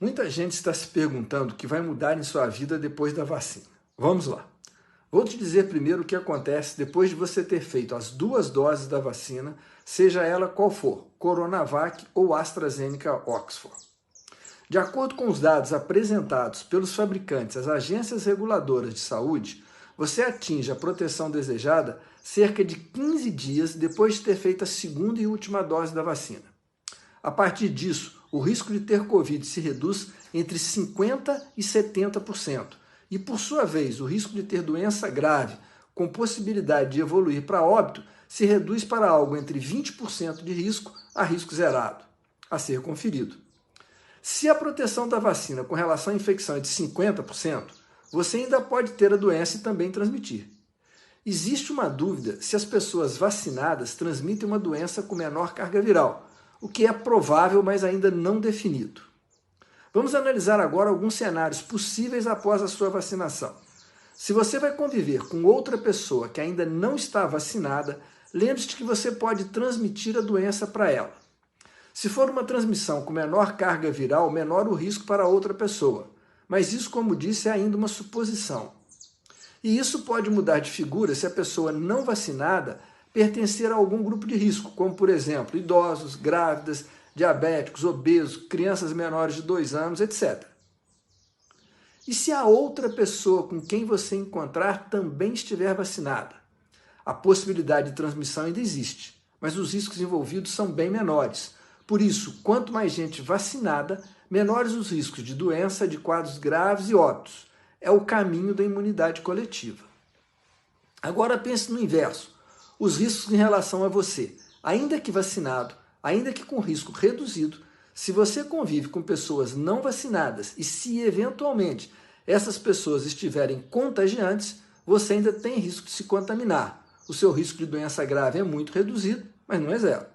Muita gente está se perguntando o que vai mudar em sua vida depois da vacina. Vamos lá. Vou te dizer primeiro o que acontece depois de você ter feito as 2 doses da vacina, seja ela qual for, Coronavac ou AstraZeneca Oxford. De acordo com os dados apresentados pelos fabricantes às agências reguladoras de saúde, você atinge a proteção desejada cerca de 15 dias depois de ter feito a 2ª e última dose da vacina. A partir disso, o risco de ter Covid se reduz entre 50% e 70%. E, por sua vez, o risco de ter doença grave, com possibilidade de evoluir para óbito, se reduz para algo entre 20% de risco a risco zerado, a ser conferido. Se a proteção da vacina com relação à infecção é de 50%, você ainda pode ter a doença e também transmitir. Existe uma dúvida se as pessoas vacinadas transmitem uma doença com menor carga viral, o que é provável, mas ainda não definido. Vamos analisar agora alguns cenários possíveis após a sua vacinação. Se você vai conviver com outra pessoa que ainda não está vacinada, lembre-se que você pode transmitir a doença para ela. Se for uma transmissão com menor carga viral, menor o risco para outra pessoa. Mas isso, como disse, é ainda uma suposição. E isso pode mudar de figura se a pessoa não vacinada pertencer a algum grupo de risco, como, por exemplo, idosos, grávidas, diabéticos, obesos, crianças menores de 2 anos, etc. E se a outra pessoa com quem você encontrar também estiver vacinada? A possibilidade de transmissão ainda existe, mas os riscos envolvidos são bem menores. Por isso, quanto mais gente vacinada, menores os riscos de doença, de quadros graves e óbitos. É o caminho da imunidade coletiva. Agora pense no inverso. Os riscos em relação a você, ainda que vacinado, ainda que com risco reduzido, se você convive com pessoas não vacinadas e se eventualmente essas pessoas estiverem contagiantes, você ainda tem risco de se contaminar. O seu risco de doença grave é muito reduzido, mas não é zero.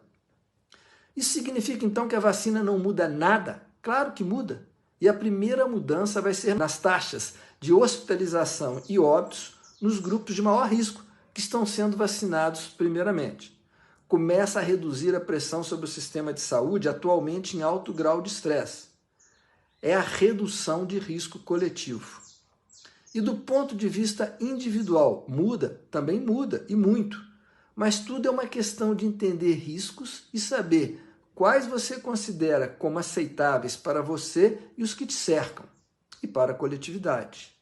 Isso significa então que a vacina não muda nada? Claro que muda. E a primeira mudança vai ser nas taxas de hospitalização e óbitos nos grupos de maior risco, que estão sendo vacinados primeiramente. Começa a reduzir a pressão sobre o sistema de saúde, atualmente em alto grau de estresse. É a redução de risco coletivo. E do ponto de vista individual, muda? Também muda, e muito. Mas tudo é uma questão de entender riscos e saber quais você considera como aceitáveis para você e os que te cercam, e para a coletividade.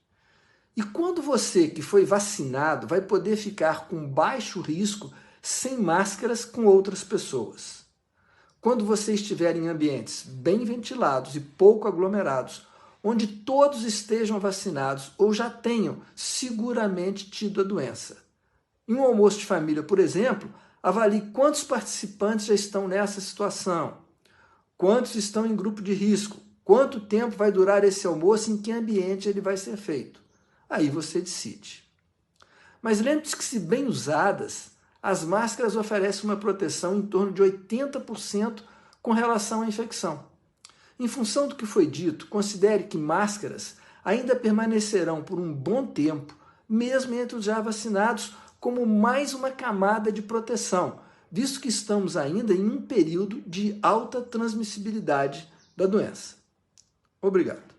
E quando você que foi vacinado vai poder ficar com baixo risco sem máscaras com outras pessoas? Quando você estiver em ambientes bem ventilados e pouco aglomerados, onde todos estejam vacinados ou já tenham seguramente tido a doença. Em um almoço de família, por exemplo, avalie quantos participantes já estão nessa situação, quantos estão em grupo de risco, quanto tempo vai durar esse almoço, em que ambiente ele vai ser feito. Aí você decide. Mas lembre-se que, se bem usadas, as máscaras oferecem uma proteção em torno de 80% com relação à infecção. Em função do que foi dito, considere que máscaras ainda permanecerão por um bom tempo, mesmo entre os já vacinados, como mais uma camada de proteção, visto que estamos ainda em um período de alta transmissibilidade da doença. Obrigado.